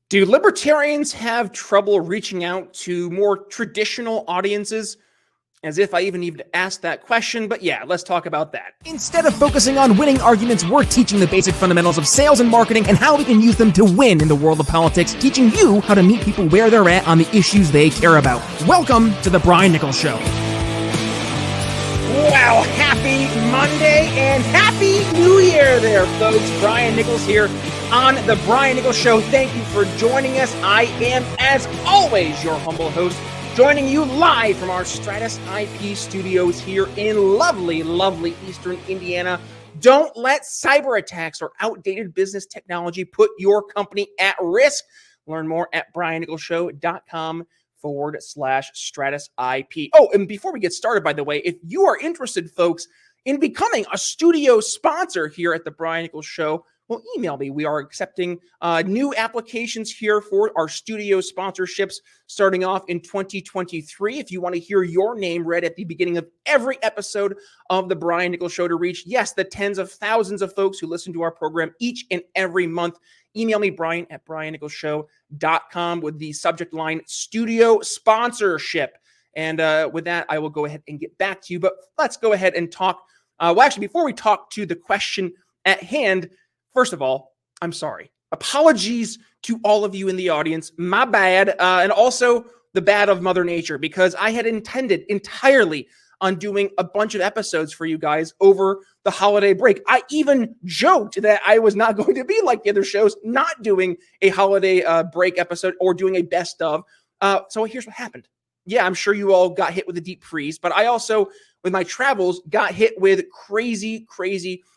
Do libertarians have trouble reaching out to more traditional audiences? As if I even need to ask that question, but yeah, let's talk about that. Instead of focusing on winning arguments, we're teaching the basic fundamentals of sales and marketing and how we can use them to win in the world of politics, teaching you how to meet people where they're at on the issues they care about. Welcome to The Brian Nichols Show. Wow, happy Monday and happy New Year there, folks. Brian Nichols here on The Brian Nichols Show. Thank you for joining us. I am, as always, your humble host, joining you live from our Stratus IP studios here in lovely, lovely Eastern Indiana. Don't let cyber attacks or outdated business technology put your company at risk. Learn more at briannicholsshow.com/Stratus IP. Oh, and before we get started, by the way, if you are interested, folks, in becoming a studio sponsor here at the Brian Nichols Show, well, email me. We are accepting new applications here for our studio sponsorships starting off in 2023. If you want to hear your name read at the beginning of every episode of The Brian Nichols Show to reach, yes, the tens of thousands of folks who listen to our program each and every month, email me, Brian at briannicholsshow.com with the subject line studio sponsorship. And with that, I will go ahead and get back to you. But let's go ahead and talk. Well, actually, before we talk to the question at hand, first of all, I'm sorry. Apologies to all of you in the audience. My bad. And also the bad of Mother Nature, because I had intended entirely on doing a bunch of episodes for you guys over the holiday break. I even joked that I was not going to be like the other shows, not doing a holiday break episode or doing a best of. So here's what happened. Yeah, I'm sure you all got hit with a deep freeze, but I also, with my travels, got hit with crazy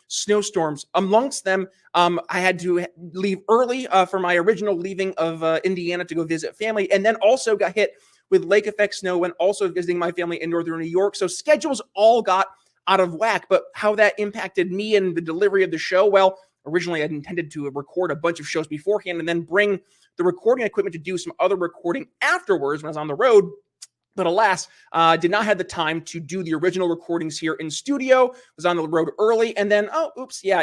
snowstorms. Amongst them, I had to leave early for my original leaving of Indiana to go visit family, and then also got hit with lake effect snow when also visiting my family in northern New York. So schedules all got out of whack, but how that impacted me and the delivery of the show, well, originally I'd intended to record a bunch of shows beforehand and then bring the recording equipment to do some other recording afterwards when I was on the road. But alas, did not have the time to do the original recordings here in studio, was on the road early, and then,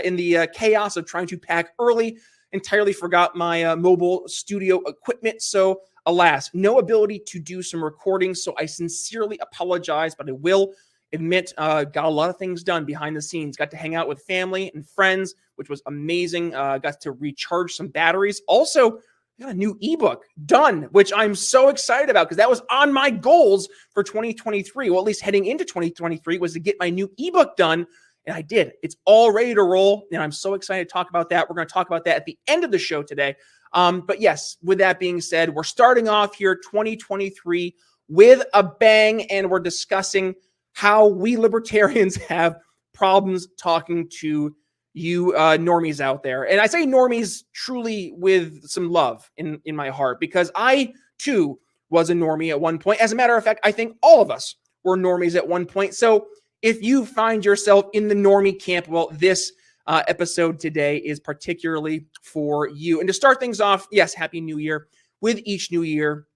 in the chaos of trying to pack early, entirely forgot my mobile studio equipment. So alas, no ability to do some recordings. So I sincerely apologize, but I will admit, got a lot of things done behind the scenes. Got to hang out with family and friends, which was amazing. Got to recharge some batteries. Also, got a new ebook done, which I'm so excited about because that was on my goals for 2023. Well, at least heading into 2023 was to get my new ebook done. And I did. It's all ready to roll. And I'm so excited to talk about that. We're going to talk about that at the end of the show today. But yes, with that being said, we're starting off here 2023 with a bang. And we're discussing how we libertarians have problems talking to you normies out there. And I say normies truly with some love in my heart, because I too was a normie at one point. As a matter of fact, I think all of us were normies at one point. So if you find yourself in the normie camp, well, this episode today is particularly for you. And to start things off, yes, Happy New Year. With each new year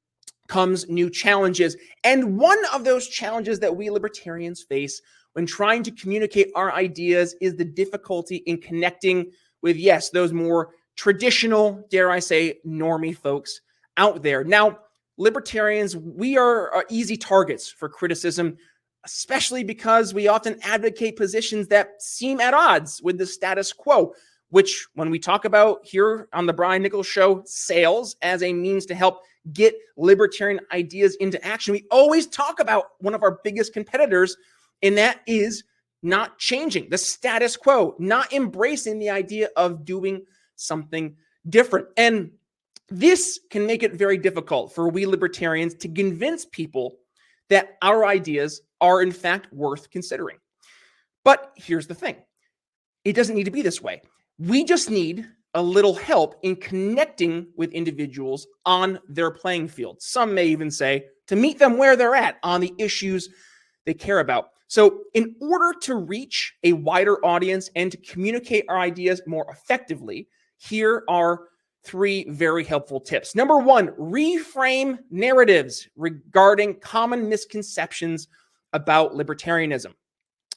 comes new challenges. And one of those challenges that we libertarians face when trying to communicate our ideas is the difficulty in connecting with, yes, those more traditional, dare I say, normie folks out there. Now, libertarians, we are easy targets for criticism, especially because we often advocate positions that seem at odds with the status quo, which when we talk about here on the Brian Nichols Show, sales as a means to help get libertarian ideas into action, we always talk about one of our biggest competitors, and that is not changing the status quo, not embracing the idea of doing something different. And this can make it very difficult for we libertarians to convince people that our ideas are in fact worth considering. But here's the thing. It doesn't need to be this way. We just need a little help in connecting with individuals on their playing field. Some may even say to meet them where they're at on the issues they care about. So in order to reach a wider audience and to communicate our ideas more effectively, here are 3 very helpful tips. Number 1, reframe narratives regarding common misconceptions about libertarianism.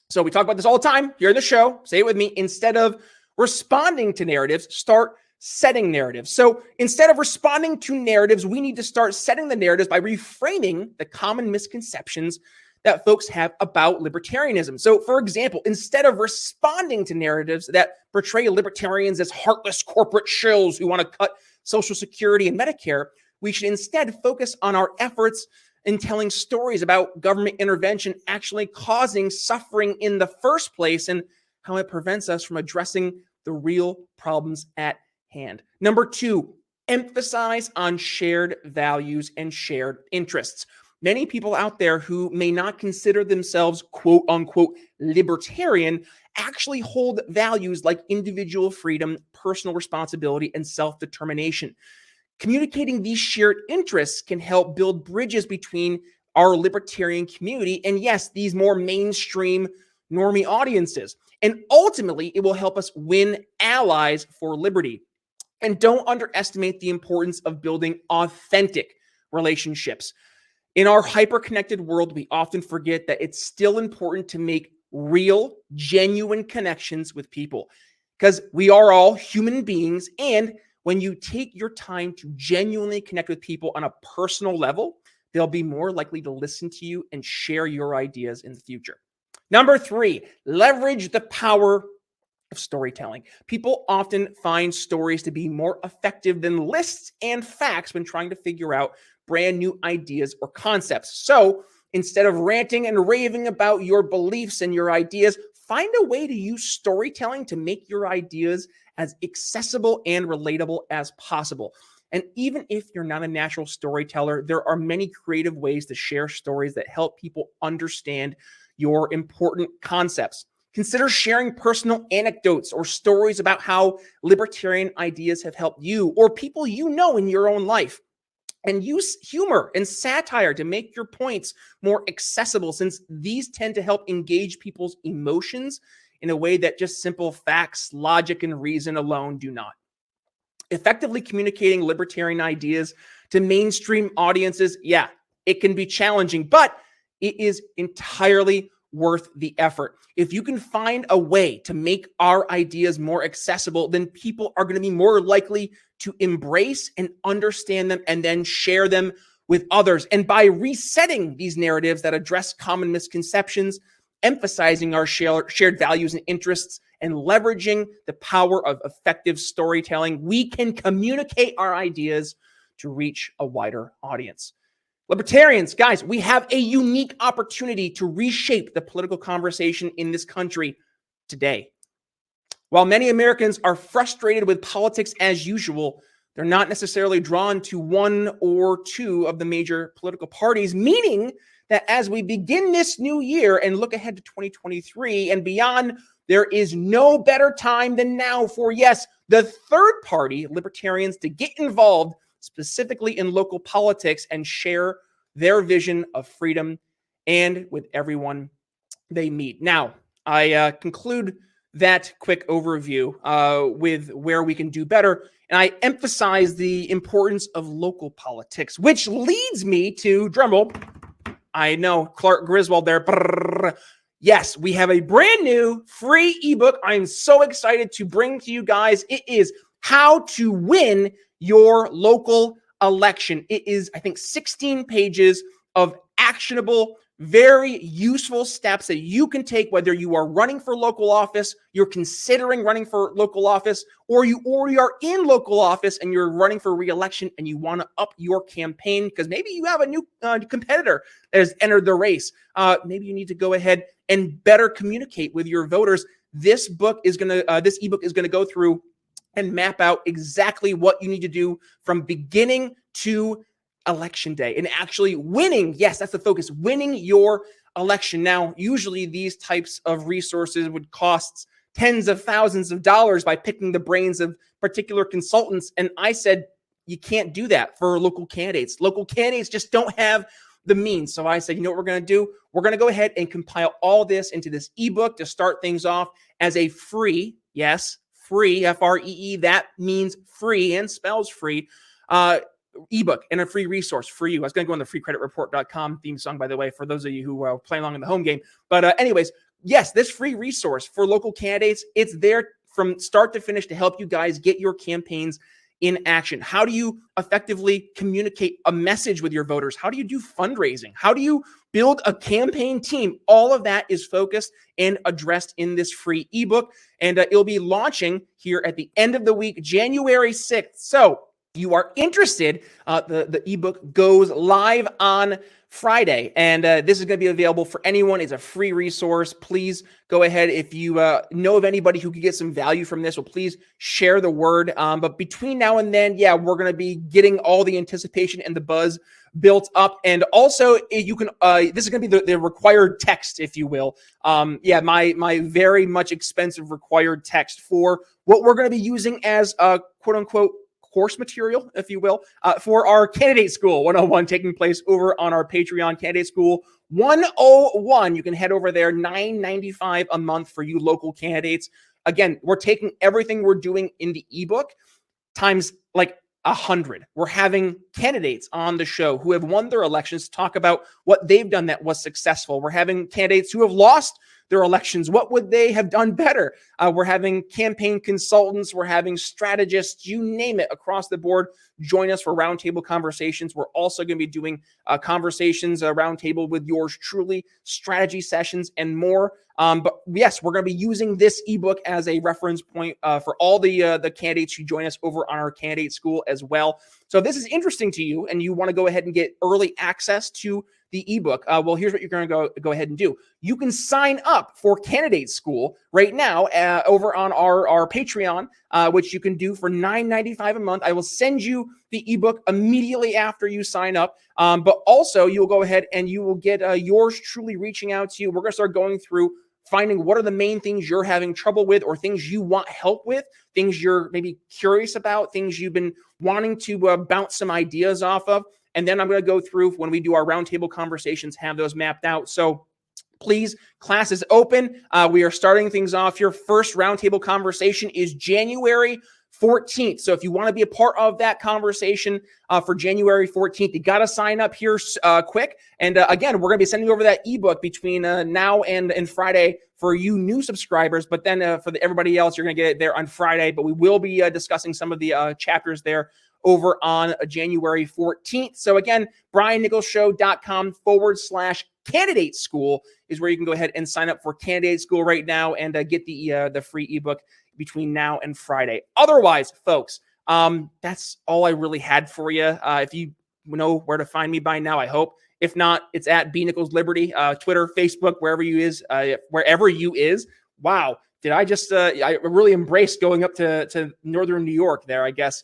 So we talk about this all the time here in the show. Say it with me. Instead of responding to narratives, start setting narratives. So instead of responding to narratives, we need to start setting the narratives by reframing the common misconceptions that folks have about libertarianism. So, for example, instead of responding to narratives that portray libertarians as heartless corporate shills who want to cut Social Security and Medicare, we should instead focus on our efforts in telling stories about government intervention actually causing suffering in the first place and how it prevents us from addressing the real problems at hand. Number 2, emphasize on shared values and shared interests. Many people out there who may not consider themselves quote unquote libertarian actually hold values like individual freedom, personal responsibility, and self-determination. Communicating these shared interests can help build bridges between our libertarian community and, yes, these more mainstream normie audiences. And ultimately, it will help us win allies for liberty. And don't underestimate the importance of building authentic relationships. In our hyper-connected world, we often forget that it's still important to make real, genuine connections with people because we are all human beings. And when you take your time to genuinely connect with people on a personal level, they'll be more likely to listen to you and share your ideas in the future. Number 3, leverage the power of storytelling. People often find stories to be more effective than lists and facts when trying to figure out brand new ideas or concepts. So instead of ranting and raving about your beliefs and your ideas, find a way to use storytelling to make your ideas as accessible and relatable as possible. And even if you're not a natural storyteller, there are many creative ways to share stories that help people understand your important concepts. Consider sharing personal anecdotes or stories about how libertarian ideas have helped you or people you know in your own life. And use humor and satire to make your points more accessible, since these tend to help engage people's emotions in a way that just simple facts, logic, and reason alone do not. Effectively communicating libertarian ideas to mainstream audiences, yeah, it can be challenging, but it is entirely worth the effort. If you can find a way to make our ideas more accessible, then people are going to be more likely to embrace and understand them and then share them with others. And by resetting these narratives that address common misconceptions, emphasizing our shared values and interests, and leveraging the power of effective storytelling, we can communicate our ideas to reach a wider audience. Libertarians, guys, we have a unique opportunity to reshape the political conversation in this country today. While many Americans are frustrated with politics as usual, they're not necessarily drawn to one or two of the major political parties, meaning that as we begin this new year and look ahead to 2023 and beyond, there is no better time than now for, yes, the third party, libertarians, to get involved specifically in local politics and share their vision of freedom and with everyone they meet. Now, I conclude that quick overview with where we can do better. And I emphasize the importance of local politics, which leads me to, drumroll, I know, Clark Griswold there. Brrr. Yes, we have a brand new free ebook I'm so excited to bring to you guys. It is How to Win Your Local Election. It is, I think, 16 pages of actionable, very useful steps that you can take, whether you are running for local office, you're considering running for local office, or you already are in local office and you're running for re-election and you want to up your campaign because maybe you have a new competitor that has entered the race. Maybe you need to go ahead and better communicate with your voters. This ebook is going to go through and map out exactly what you need to do from beginning to election day and actually winning. Yes, that's the focus, winning your election. Now, usually these types of resources would cost tens of thousands of dollars by picking the brains of particular consultants. And I said, you can't do that for local candidates. Local candidates just don't have the means. So I said, you know what we're going to do? We're going to go ahead and compile all this into this ebook to start things off as a free, yes, free, F-R-E-E, that means free and spells free, ebook and a free resource for you. I was going to go on the freecreditreport.com theme song, by the way, for those of you who play along in the home game. But anyways, yes, this free resource for local candidates, it's there from start to finish to help you guys get your campaigns in action. How do you effectively communicate a message with your voters? How do you do fundraising? How do you build a campaign team? All of that is focused and addressed in this free ebook, and it'll be launching here at the end of the week, January 6th. So if you are interested, the ebook goes live on Friday, and this is going to be available for anyone. It's a free resource. Please go ahead. If you know of anybody who could get some value from this, well, please share the word. But between now and then, yeah, we're going to be getting all the anticipation and the buzz built up. And also, you can this is going to be the required text, if you will. Yeah, my very much expensive required text for what we're going to be using as a quote unquote course material, if you will, for our Candidate School 101 taking place over on our Patreon. Candidate School 101. You can head over there, $9.95 a month for you local candidates. Again, we're taking everything we're doing in the ebook times like 100. We're having candidates on the show who have won their elections to talk about what they've done that was successful. We're having candidates who have lost their elections. What would they have done better? We're having campaign consultants. We're having strategists, you name it, across the board. Join us for roundtable conversations. We're also going to be doing conversations, roundtable with yours truly, strategy sessions, and more. But yes, we're going to be using this ebook as a reference point for all the candidates who join us over on our Candidate School as well. So if this is interesting to you and you want to go ahead and get early access to the ebook, well, here's what you're going to go ahead and do. You can sign up for Candidate School right now over on our Patreon, which you can do for $9.95 a month. I will send you the ebook immediately after you sign up. But also, you'll go ahead and you will get yours truly reaching out to you. We're going to start going through finding what are the main things you're having trouble with or things you want help with, things you're maybe curious about, things you've been wanting to bounce some ideas off of. And then I'm going to go through when we do our roundtable conversations, have those mapped out. So please, class is open. We are starting things off. Your first roundtable conversation is January 14th. So if you want to be a part of that conversation for January 14th, you got to sign up here quick. And again, we're going to be sending over that ebook between now and Friday for you new subscribers. But then for everybody else, you're going to get it there on Friday. But we will be discussing some of the chapters there over on January 14th. So again, briannicholsshow.com/candidate school is where you can go ahead and sign up for Candidate School right now and get the free ebook between now and Friday. Otherwise, folks, that's all I really had for you. If you know where to find me by now, I hope. If not, it's at B Nichols Liberty, Twitter, Facebook, wherever you is. Wow. Did I just, I really embraced going up to Northern New York there, I guess.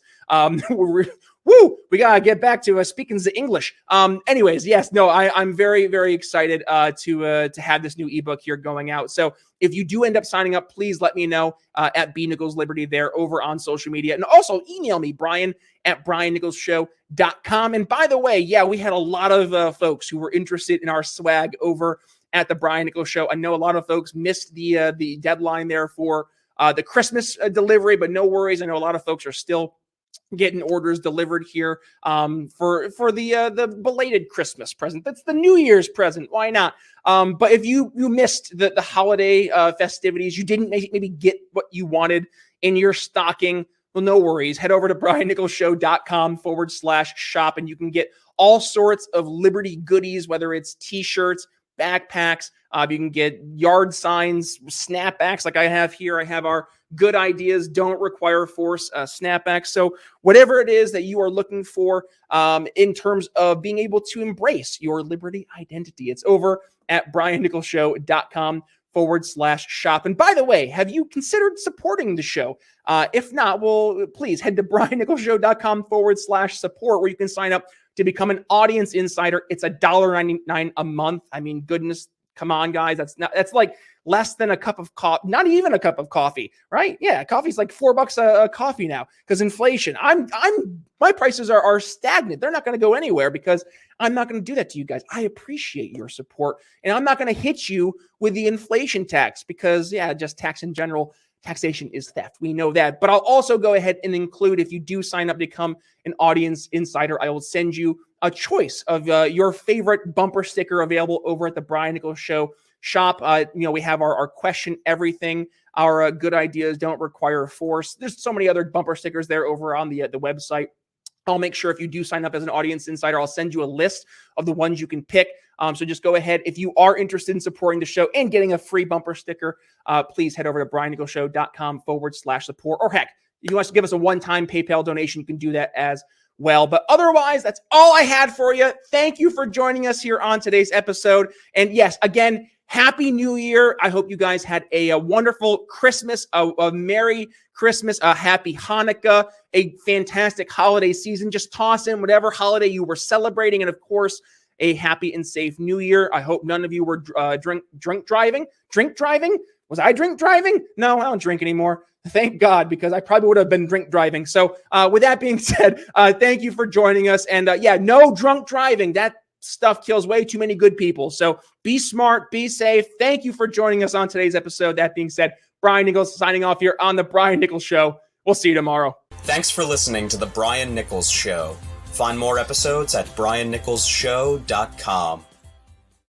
We got to get back to speaking the English. Anyways, yes, no, I'm very, very excited to have this new ebook here going out. So if you do end up signing up, please let me know at B Nichols Liberty there over on social media. And also email me, brian@briannicholsshow.com. And by the way, yeah, we had a lot of folks who were interested in our swag over at the Brian Nichols Show. I know a lot of folks missed the deadline there for the Christmas delivery, but no worries. I know a lot of folks are still getting orders delivered here for the belated Christmas present. That's the New Year's present. Why not? But if you missed the holiday festivities, you didn't maybe get what you wanted in your stocking, well, no worries. Head over to briannicholsshow.com/shop and you can get all sorts of Liberty goodies, whether it's t-shirts, backpacks. You can get yard signs, snapbacks like I have here. I have our Good Ideas Don't Require Force snapbacks. So whatever it is that you are looking for in terms of being able to embrace your Liberty identity, it's over at briannicholsshow.com/shop. And by the way, have you considered supporting the show? If not, well, please head to briannicholsshow.com/support where you can sign up to become an audience insider. It's $1.99 a month. I mean, goodness, come on, guys. That's like less than a cup of coffee, not even a cup of coffee, right? Yeah, coffee's like $4 a coffee now because inflation. My prices are stagnant. They're not going to go anywhere because I'm not going to do that to you guys. I appreciate your support, and I'm not going to hit you with the inflation tax because, yeah, just tax in general. Taxation is theft. We know that. But I'll also go ahead and include, if you do sign up to become an audience insider, I will send you a choice of your favorite bumper sticker available over at the Brian Nichols Show shop. We have our question everything. Our good ideas don't require force. There's so many other bumper stickers there over on the website. I'll make sure if you do sign up as an audience insider, I'll send you a list of the ones you can pick. So just go ahead. If you are interested in supporting the show and getting a free bumper sticker, please head over to briannicholsshow.com/support. Or heck, if you want to give us a one-time PayPal donation, you can do that as well. But otherwise, that's all I had for you. Thank you for joining us here on today's episode. And yes, again, Happy New Year. I hope you guys had a wonderful Christmas, a Merry Christmas, a Happy Hanukkah, a fantastic holiday season. Just toss in whatever holiday you were celebrating. And of course, a happy and safe New Year. I hope none of you were drink driving. Was I drink driving? No, I don't drink anymore. Thank God, because I probably would have been drink driving. So with that being said, thank you for joining us. And no drunk driving. That stuff kills way too many good people. So be smart, be safe. Thank you for joining us on today's episode. That being said, Brian Nichols signing off here on The Brian Nichols Show. We'll see you tomorrow. Thanks for listening to The Brian Nichols Show. Find more episodes at briannicholsshow.com.